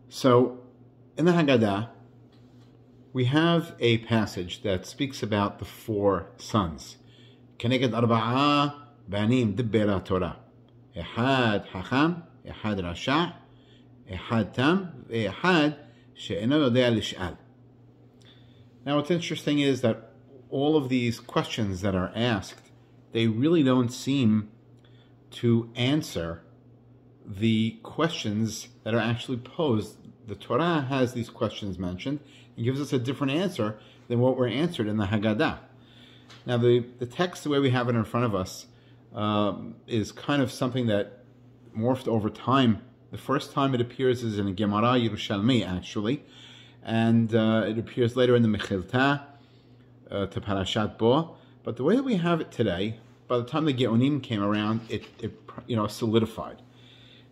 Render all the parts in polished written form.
So, in the Haggadah, we have a passage that speaks about the four sons. כנגד ארבעה בנים דברה תורה. אחד חכם, אחד רשע, אחד תם, ואחד שאינו יודע לשאול. Now what's interesting is that all of these questions that are asked, they really don't seem to answer the questions that are actually posed. The Torah has these questions mentioned and gives us a different answer than what were answered in the Haggadah. Now the text, the way we have it in front of us, is kind of something that morphed over time. The first time it appears is in a Gemara Yerushalmi, actually, and it appears later in the Mechilta to Parashat Bo. But the way that we have it today, by the time the Geonim came around, it solidified.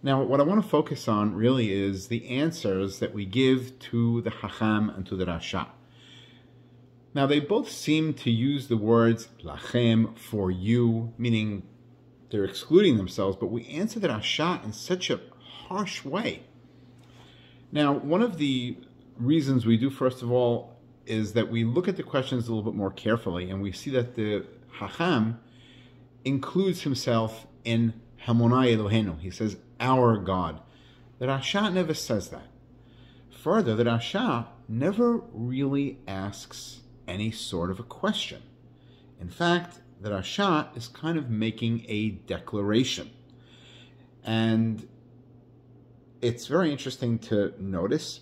Now, what I want to focus on really is the answers that we give to the Chacham and to the Rasha. Now, they both seem to use the words lachem, for you, meaning they're excluding themselves, but we answer the Rasha in such a harsh way. Now, one of the reasons we do, first of all, is that we look at the questions a little bit more carefully, and we see that the Chacham includes himself in Hamonai Elohenu. He says, our God. The Rasha never says that. Further, the Rasha never really asks any sort of a question. In fact, the Rasha is kind of making a declaration. And it's very interesting to notice,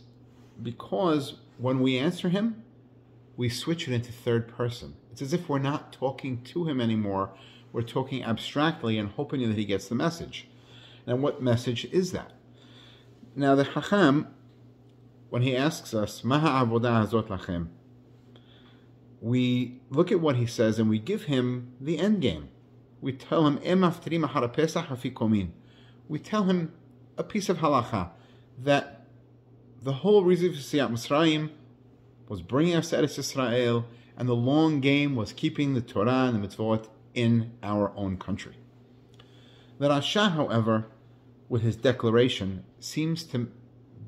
because when we answer him, we switch it into third person. It's as if we're not talking to him anymore. We're talking abstractly and hoping that he gets the message. And what message is that? Now the Chacham, when he asks us, Maha avodah hazot lachem, we look at what he says and we give him the end game. We tell him, we tell him a piece of halacha, that the whole reason for Yetziat Mitzrayim was bringing us to Eretz Yisrael, and the long game was keeping the Torah and the mitzvot in our own country. The Rasha, however, with his declaration, seems to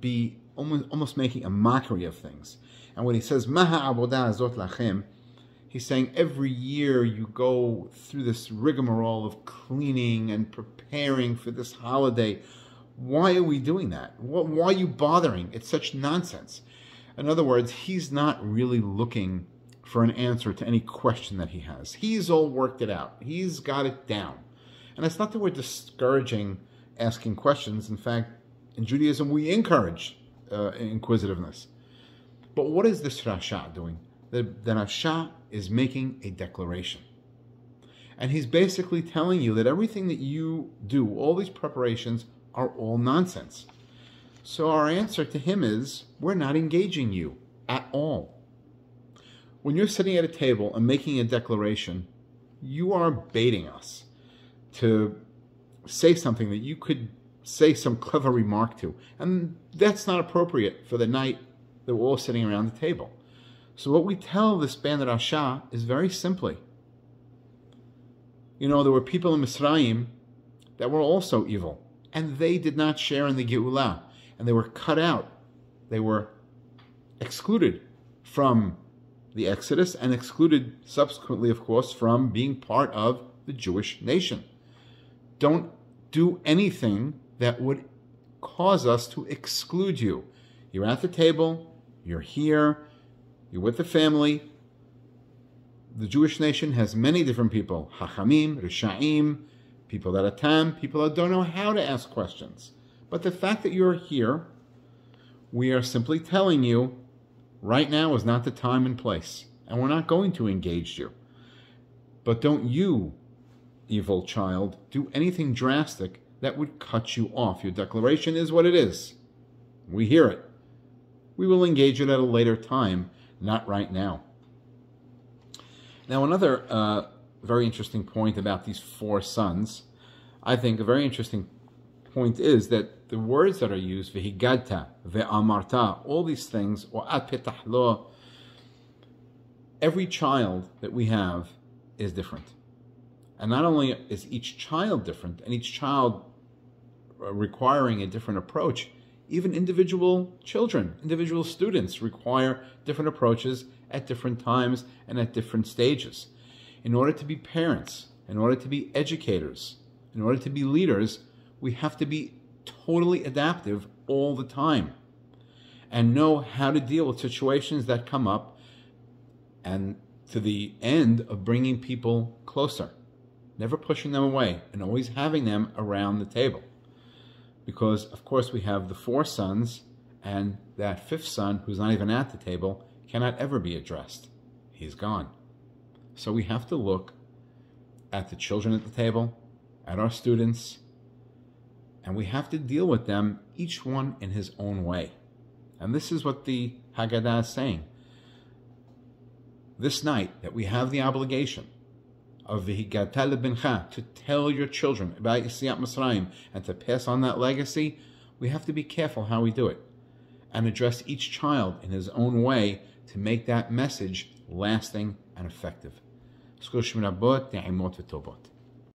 be almost making a mockery of things. And when he says, Maha avodah hazot lachem, he's saying every year you go through this rigmarole of cleaning and preparing for this holiday. Why are we doing that? Why are you bothering? It's such nonsense. In other words, he's not really looking for an answer to any question that he has. He's all worked it out. He's got it down. And it's not that we're discouraging asking questions. In fact, in Judaism, we encourage inquisitiveness. But what is this Rasha doing? The Rasha is making a declaration. And he's basically telling you that everything that you do, all these preparations, are all nonsense. So our answer to him is, we're not engaging you at all. When you're sitting at a table and making a declaration, you are baiting us to say something that you could say some clever remark to. And that's not appropriate for the night that we're all sitting around the table. So what we tell this band of Rasha is very simply, there were people in Mitzrayim that were also evil, and they did not share in the Geulah, and they were cut out. They were excluded from the Exodus, and excluded subsequently, of course, from being part of the Jewish nation. Don't do anything that would cause us to exclude you. You're at the table, you're here, you're with the family. The Jewish nation has many different people, Hachamim, Risha'im, people that are tam, people that don't know how to ask questions. But the fact that you're here, we are simply telling you, right now is not the time and place, and we're not going to engage you. But don't you, evil child, do anything drastic that would cut you off. Your declaration is what it is. We hear it. We will engage it at a later time, not right now. Now, another very interesting point about these four sons, I think a very interesting point is that the words that are used, v'higadta, ve'amarta, all these things, or at petahlo, every child that we have is different. And not only is each child different, and each child requiring a different approach, Even individual children, individual students require different approaches at different times and at different stages. In order to be parents, in order to be educators, in order to be leaders, we have to be totally adaptive all the time and know how to deal with situations that come up, and to the end of bringing people closer, never pushing them away, and always having them around the table. Because, of course, we have the 4 sons, and that 5th son, who's not even at the table, cannot ever be addressed. He's gone. So we have to look at the children at the table, at our students, and we have to deal with them, each one in his own way. And this is what the Haggadah is saying. This night, that we have the obligation of V'higata lebincha, to tell your children about Yetziat Mitzrayim and to pass on that legacy, we have to be careful how we do it and address each child in his own way to make that message lasting and effective.